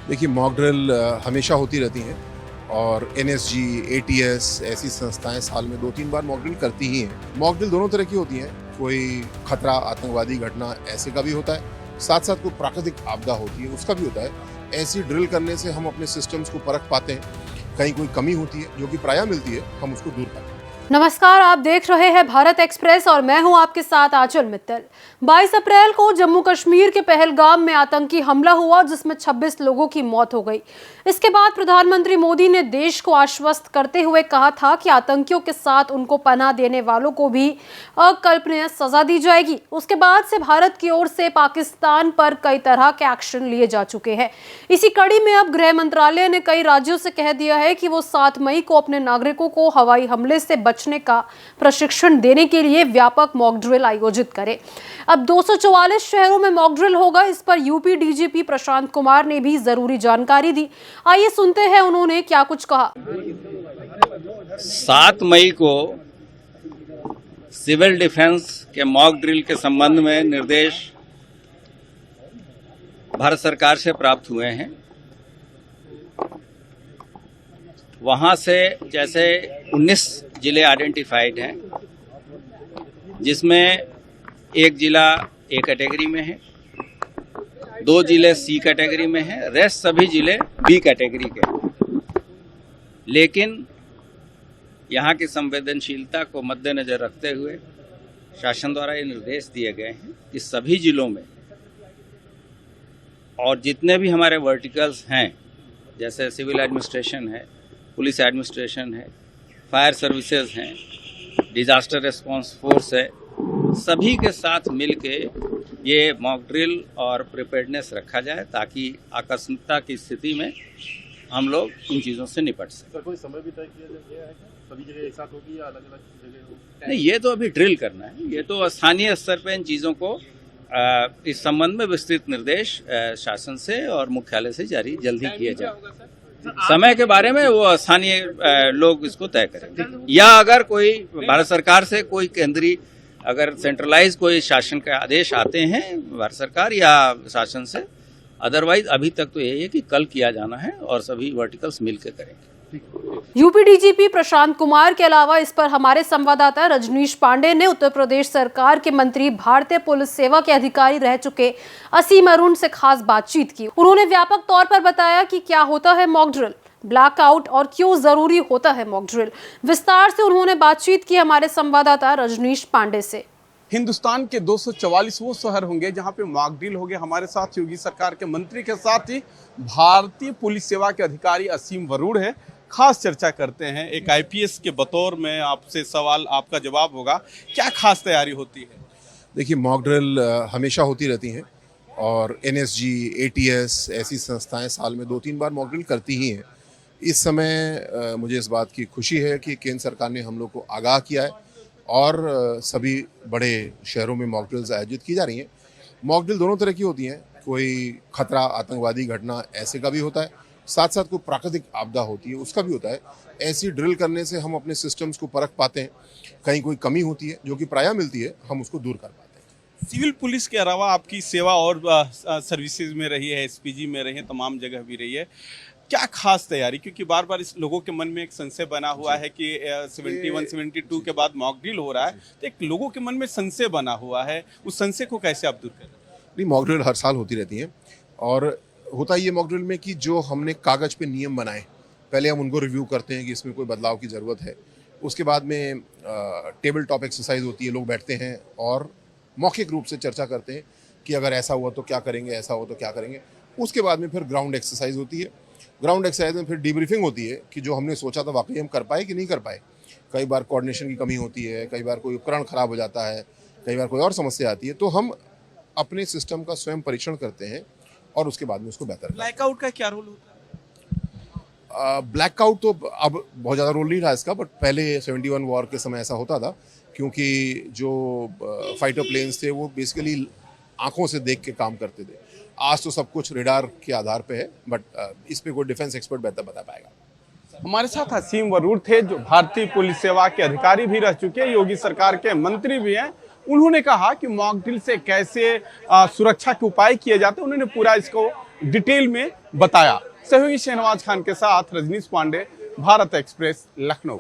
देखिए, mock drill हमेशा होती रहती हैं और एनएसजी, एटीएस ऐसी संस्थाएं साल में 2-3 बार मॉक ड्रिल करती ही हैं। मॉक ड्रिल दोनों तरह की होती हैं। कोई खतरा, आतंकवादी घटना ऐसे का भी होता है, साथ साथ कोई प्राकृतिक आपदा होती है उसका भी होता है। ऐसी ड्रिल करने से हम अपने सिस्टम्स को परख पाते हैं, कहीं कोई कमी होती है जो कि प्रायः मिलती है, हम उसको दूर करते हैं। नमस्कार, आप देख रहे हैं भारत एक्सप्रेस और मैं हूं आपके साथ आंचल मित्तल। 22 अप्रैल को जम्मू कश्मीर के पहलगाम में आतंकी हमला हुआ जिसमें 26 लोगों की मौत हो गई। इसके बाद प्रधानमंत्री मोदी ने देश को आश्वस्त करते हुए कहा था कि आतंकियों के साथ उनको पनाह देने वालों को भी अकल्पनीय सजा दी जाएगी। उसके बाद से भारत की ओर से पाकिस्तान पर कई तरह के एक्शन लिए जा चुके हैं। इसी कड़ी में अब गृह मंत्रालय ने कई राज्यों से कह दिया है कि वो 7 मई को अपने नागरिकों को हवाई हमले से बचने का प्रशिक्षण देने के लिए व्यापक मॉक ड्रिल आयोजित करे। अब 244 शहरों में मॉक ड्रिल होगा। इस पर यूपी डीजीपी प्रशांत कुमार ने भी जरूरी जानकारी दी। आइए सुनते हैं उन्होंने क्या कुछ कहा। 7 मई को सिविल डिफेंस के मॉक ड्रिल के संबंध में निर्देश भारत सरकार से प्राप्त हुए हैं। वहां से जैसे 19 जिले आइडेंटिफाइड हैं, जिसमें एक जिला ए कैटेगरी में है, 2 जिले सी कैटेगरी में है, रेस्ट सभी जिले बी कैटेगरी के हैं। लेकिन यहाँ की संवेदनशीलता को मद्देनजर रखते हुए शासन द्वारा ये निर्देश दिए गए हैं कि सभी जिलों में और जितने भी हमारे वर्टिकल्स हैं, जैसे सिविल एडमिनिस्ट्रेशन है, पुलिस एडमिनिस्ट्रेशन है, फायर सर्विसेज हैं, डिजास्टर रिस्पांस फोर्स है, सभी के साथ मिलके ये मॉक ड्रिल और प्रिपेयर्डनेस रखा जाए ताकि आकस्मिकता की स्थिति में हम लोग इन चीज़ों से निपट सकें। सर, कोई समय भी तय किया गया है क्या? सभी जगह एक साथ होगी या अलग अलग जगह होगी? नहीं, ये तो अभी ड्रिल करना है। ये तो स्थानीय स्तर पर इन चीज़ों को इस संबंध में विस्तृत निर्देश शासन से और मुख्यालय से जारी जल्दी किए जाए। समय के बारे में वो स्थानीय लोग इसको तय करेंगे, या अगर कोई भारत सरकार से कोई केंद्रीय अगर सेंट्रलाइज कोई शासन के आदेश आते हैं भारत सरकार या शासन से, अदरवाइज अभी तक तो यही है कि कल किया जाना है और सभी वर्टिकल्स मिलकर करेंगे। यूपी डीजीपी प्रशांत कुमार के अलावा इस पर हमारे संवाददाता रजनीश पांडे ने उत्तर प्रदेश सरकार के मंत्री, भारतीय पुलिस सेवा के अधिकारी रह चुके असीम अरुण से खास बातचीत की। उन्होंने व्यापक तौर पर बताया कि क्या होता है मॉक ड्रिल, ब्लैकआउट और क्यों जरूरी होता है मॉक ड्रिल। विस्तार से उन्होंने बातचीत की हमारे संवाददाता रजनीश पांडे से। हिंदुस्तान के 244 वो शहर होंगे जहां पे मॉक ड्रिल होंगे। हमारे साथ योगी सरकार के मंत्री के साथ ही भारतीय पुलिस सेवा के अधिकारी असीम अरुण है। खास चर्चा करते हैं। एक आईपीएस के बतौर में आपसे सवाल, आपका जवाब होगा, क्या खास तैयारी होती है? देखिए, मॉक ड्रिल हमेशा होती रहती हैं और एनएसजी, एटीएस ऐसी संस्थाएं साल में 2-3 बार मॉक ड्रिल करती ही हैं। इस समय मुझे इस बात की खुशी है कि केंद्र सरकार ने हम लोग को आगाह किया है और सभी बड़े शहरों में मॉक ड्रिल्स आयोजित की जा रही हैं। मॉक ड्रिल दोनों तरह की होती हैं। कोई खतरा, आतंकवादी घटना ऐसे का भी होता है, साथ साथ कोई प्राकृतिक आपदा होती है उसका भी होता है। ऐसी ड्रिल करने से हम अपने सिस्टम्स को परख पाते हैं, कहीं कोई कमी होती है जो कि प्रायः मिलती है, हम उसको दूर कर पाते हैं। सिविल पुलिस के अलावा आपकी सेवा और सर्विसेज में रही है, एसपीजी में रही है, तमाम जगह भी रही है। क्या खास तैयारी, क्योंकि बार बार इस लोगों के मन में एक संशय बना हुआ है कि 71, 72 के बाद मॉक ड्रिल हो रहा है, तो एक लोगों के मन में संशय बना हुआ है। उस संशय को कैसे आप दूर करें? नहीं, मॉक ड्रिल हर साल होती रहती हैं और होता ये मॉक ड्रिल में कि जो हमने कागज पे नियम बनाए, पहले हम उनको रिव्यू करते हैं कि इसमें कोई बदलाव की ज़रूरत है। उसके बाद में टेबल टॉप एक्सरसाइज होती है, लोग बैठते हैं और मौखिक रूप से चर्चा करते हैं कि अगर ऐसा हुआ तो क्या करेंगे, ऐसा हुआ तो क्या करेंगे। उसके बाद में फिर ग्राउंड एक्सरसाइज होती है। ग्राउंड एक्सरसाइज में फिर डीब्रीफिंग होती है कि जो हमने सोचा था वाकई हम कर पाए कि नहीं कर पाए। कई बार कोऑर्डिनेशन की कमी होती है, कई बार कोई उपकरण खराब हो जाता है, कई बार कोई और समस्या आती है, तो हम अपने सिस्टम का स्वयं परीक्षण करते हैं और उसके बाद में उसको बेहतर। ब्लैकआउट का क्या रोल होता है? ब्लैकआउट तो अब बहुत ज़्यादा रोल नहीं रहा इसका, बट पहले 71 वॉर के समय ऐसा होता था, क्योंकि जो फाइटर प्लेन्स थे वो बेसिकली आंखों से देख के काम करते थे। आज तो सब कुछ रेडार के आधार पे है, बट इस पे कोई डिफेंस एक्सपर्ट बेहतर बता पाएगा। हमारे साथ असीम अरुण थे, जो भारतीय पुलिस सेवा के अधिकारी भी रह चुके हैं, योगी सरकार के मंत्री भी हैं। उन्होंने कहा कि मॉक ड्रिल से कैसे सुरक्षा के उपाय किए जाते हैं। उन्होंने पूरा इसको डिटेल में बताया। सहयोगी शहनवाज खान के साथ रजनीश पांडे, भारत एक्सप्रेस, लखनऊ।